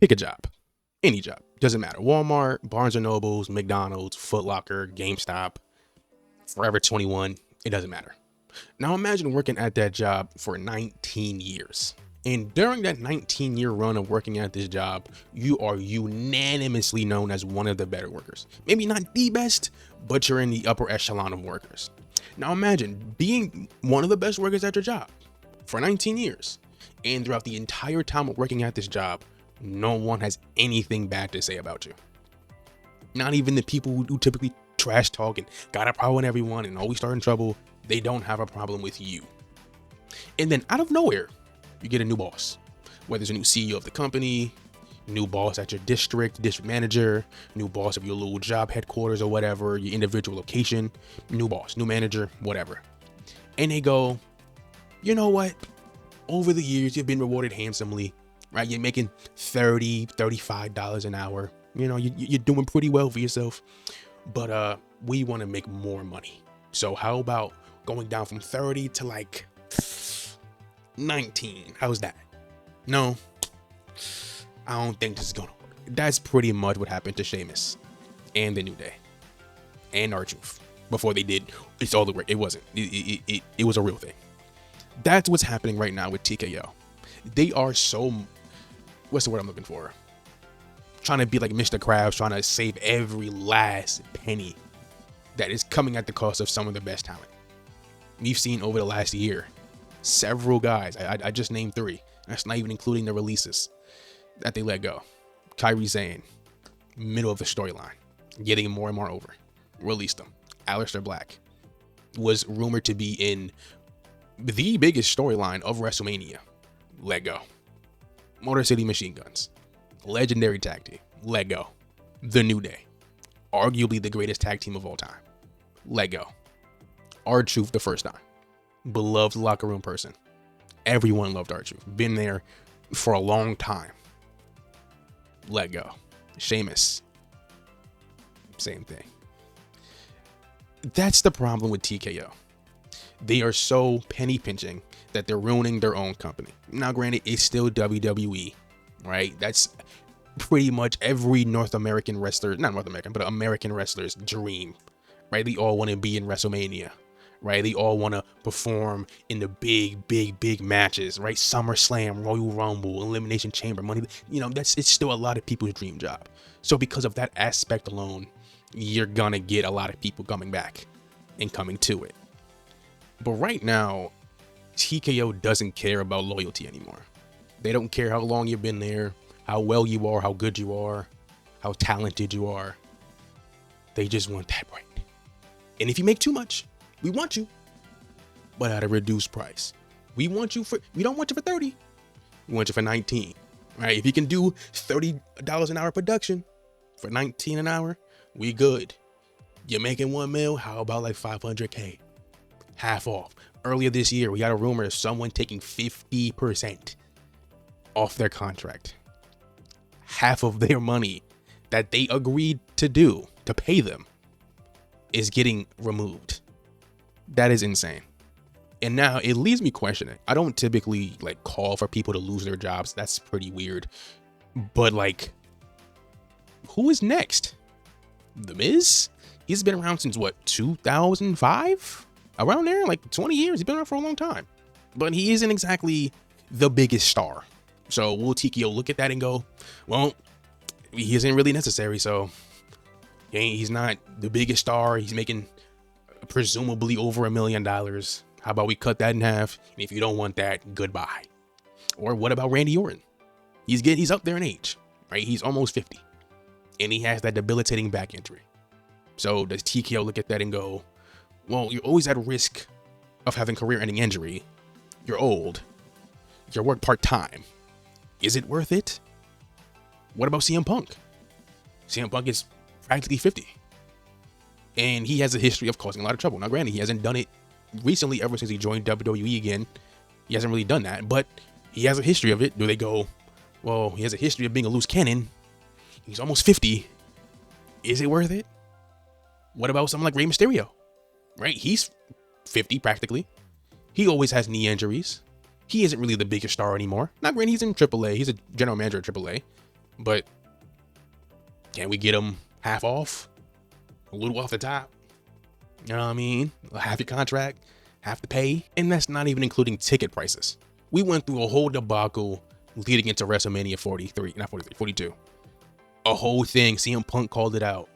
Pick a job, any job, doesn't matter. Walmart, Barnes and Nobles, McDonald's, Foot Locker, GameStop, Forever 21, it doesn't matter. Now imagine working at that job for 19 years. And during that 19-year run of working at this job, you are unanimously known as one of the better workers. Maybe not the best, but you're in the upper echelon of workers. Now imagine being one of the best workers at your job for 19 years. And throughout the entire time of working at this job, no one has anything bad to say about you. Not even the people who typically trash talk and got a problem with everyone and always start in trouble. They don't have a problem with you. And then out of nowhere, you get a new boss. Whether it's a new CEO of the company, new boss at your district manager, new boss of your little job headquarters or whatever, your individual location, new boss, new manager, whatever. And they go, you know what? Over the years, you've been rewarded handsomely, right? You're making $30, $35 an hour. You know, you're doing pretty well for yourself, but we want to make more money. So how about going down from 30 to like 19? How's that? No, I don't think this is gonna work. That's pretty much what happened to Sheamus and the New Day and R-Truth before they did It's All the Work. It wasn't. It was a real thing. That's what's happening right now with TKO. They are so, what's the word I'm looking for? Trying to be like Mr. Krabs, trying to save every last penny that is coming at the cost of some of the best talent. We've seen over the last year, several guys, I just named 3. That's not even including the releases that they let go. Kyrie Sane, middle of the storyline, getting more and more over. Released them. Aleister Black was rumored to be in the biggest storyline of WrestleMania. Let go. Motor City Machine Guns, legendary tag team. Let go. The New Day, arguably the greatest tag team of all time. Let go. R-Truth the first time. Beloved locker room person. Everyone loved R-Truth. Been there for a long time. Let go. Sheamus, same thing. That's the problem with TKO. They are so penny pinching that they're ruining their own company. Now, granted, it's still WWE, right? That's pretty much every North American wrestler, not North American, but American wrestler's dream, right? They all want to be in WrestleMania, right? They all want to perform in the big matches, right? SummerSlam, Royal Rumble, Elimination Chamber, Money. You know, it's still a lot of people's dream job. So because of that aspect alone, you're gonna get a lot of people coming back and coming to it. But right now, TKO doesn't care about loyalty anymore. They don't care how long you've been there, how well you are, how good you are, how talented you are. They just want that break. And if you make too much, we want you, but at a reduced price. We don't want you for 30. We want you for 19. Right? If you can do $30 an hour production for 19 an hour, we good. You're making $1 million, how about like $500K? Half off. Earlier this year, we got a rumor of someone taking 50% off their contract. Half of their money that they agreed to do, to pay them, is getting removed. That is insane. And now it leaves me questioning. I don't typically like call for people to lose their jobs. That's pretty weird. But like, who is next? The Miz? He's been around since what, 2005? Around there, like 20 years. He's been around for a long time. But he isn't exactly the biggest star. So will TKO look at that and go, well, he isn't really necessary, so he's not the biggest star. He's making presumably over $1 million. How about we cut that in half? And if you don't want that, goodbye. Or what about Randy Orton? He's up there in age, right? He's almost 50. And he has that debilitating back injury. So does TKO look at that and go, well, you're always at risk of having career-ending injury. You're old. You work part-time. Is it worth it? What about CM Punk? CM Punk is practically 50. And he has a history of causing a lot of trouble. Now, granted, he hasn't done it recently ever since he joined WWE again. He hasn't really done that, but he has a history of it. Do they go, well, he has a history of being a loose cannon. He's almost 50. Is it worth it? What about someone like Rey Mysterio? Right? He's 50 practically. He always has knee injuries. He isn't really the biggest star anymore. Not granted, he's in AAA. He's a general manager at AAA. but can we get them half off? A little off the top? You know what I mean? Half your contract, half the pay. And that's not even including ticket prices. We went through a whole debacle leading into WrestleMania 42. A whole thing. CM Punk called it out.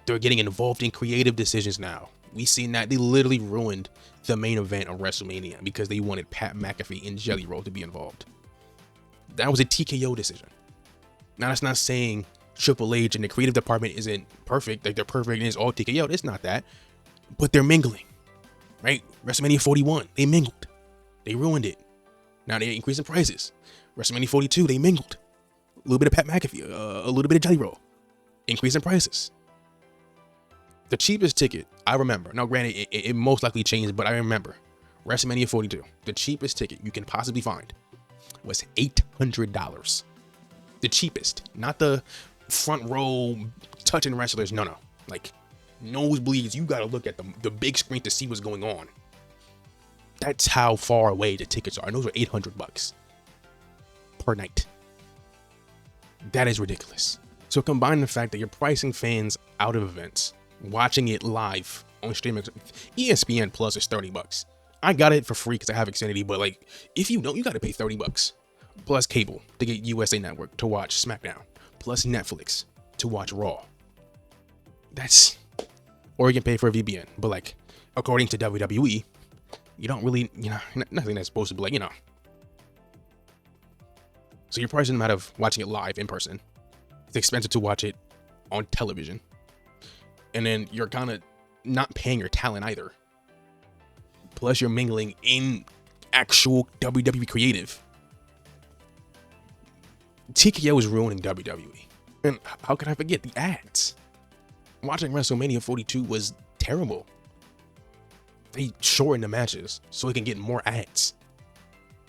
They're getting involved in creative decisions now. We seen that they literally ruined the main event of WrestleMania because they wanted Pat McAfee and Jelly Roll to be involved. That was a TKO decision. Now, that's not saying Triple H and the creative department isn't perfect. Like, they're perfect and it's all TKO. It's not that. But they're mingling, right? WrestleMania 41, they mingled. They ruined it. Now they're increasing prices. WrestleMania 42, they mingled. A little bit of Pat McAfee, a little bit of Jelly Roll. Increasing prices. The cheapest ticket, I remember. Now, granted, it most likely changed, but I remember. WrestleMania 42, the cheapest ticket you can possibly find was $800. The cheapest, not the front row touching wrestlers. No. Like, nosebleeds, you gotta look at the big screen to see what's going on. That's how far away the tickets are. And those are $800 per night. That is ridiculous. So combine the fact that you're pricing fans out of events, watching it live on streaming. ESPN Plus is $30. I got it for free because I have Xfinity, but like, if you don't, you gotta pay $30 plus cable to get USA Network to watch SmackDown, plus Netflix to watch Raw. That's, or you can pay for a VPN, but like, according to WWE, you don't really, nothing that's supposed to be like, So you're pricing them out of watching it live in person. It's expensive to watch it on television. And then you're kind of not paying your talent either. Plus you're mingling in actual WWE creative. TKO is ruining WWE. And how could I forget the ads? Watching WrestleMania 42 was terrible. They shortened the matches so it can get more ads.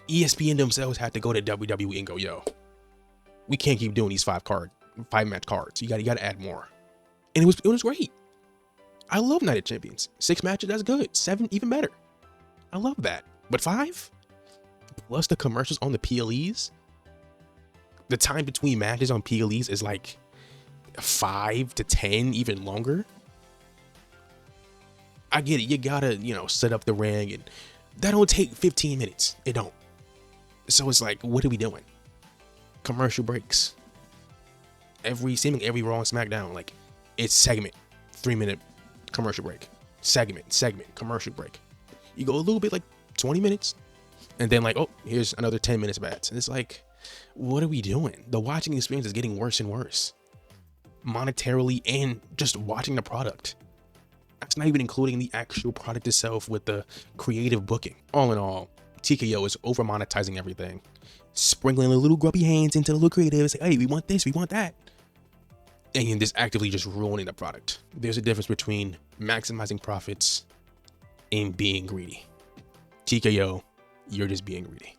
ESPN themselves had to go to WWE and go, yo, we can't keep doing these 5-match cards. You gotta add more. And it was great. I love Night of Champions. 6 matches, that's good. 7, even better. I love that. But 5? Plus the commercials on the PLEs. The time between matches on PLEs is like 5 to 10, even longer. I get it. You gotta, set up the ring, and that don't take 15 minutes. It don't. So it's like, what are we doing? Commercial breaks. Seemingly every Raw and SmackDown, like, it's segment, 3-minute commercial break. Segment, commercial break. You go a little bit, like 20 minutes, and then like, oh, here's another 10 minutes of ads. And it's like, what are we doing? The watching experience is getting worse and worse. Monetarily and just watching the product. That's not even including the actual product itself with the creative booking. All in all, TKO is over monetizing everything, sprinkling the little grubby hands into the little creatives. Like, hey, we want this, we want that. And just actively just ruining the product. There's a difference between maximizing profits and being greedy. TKO, you're just being greedy.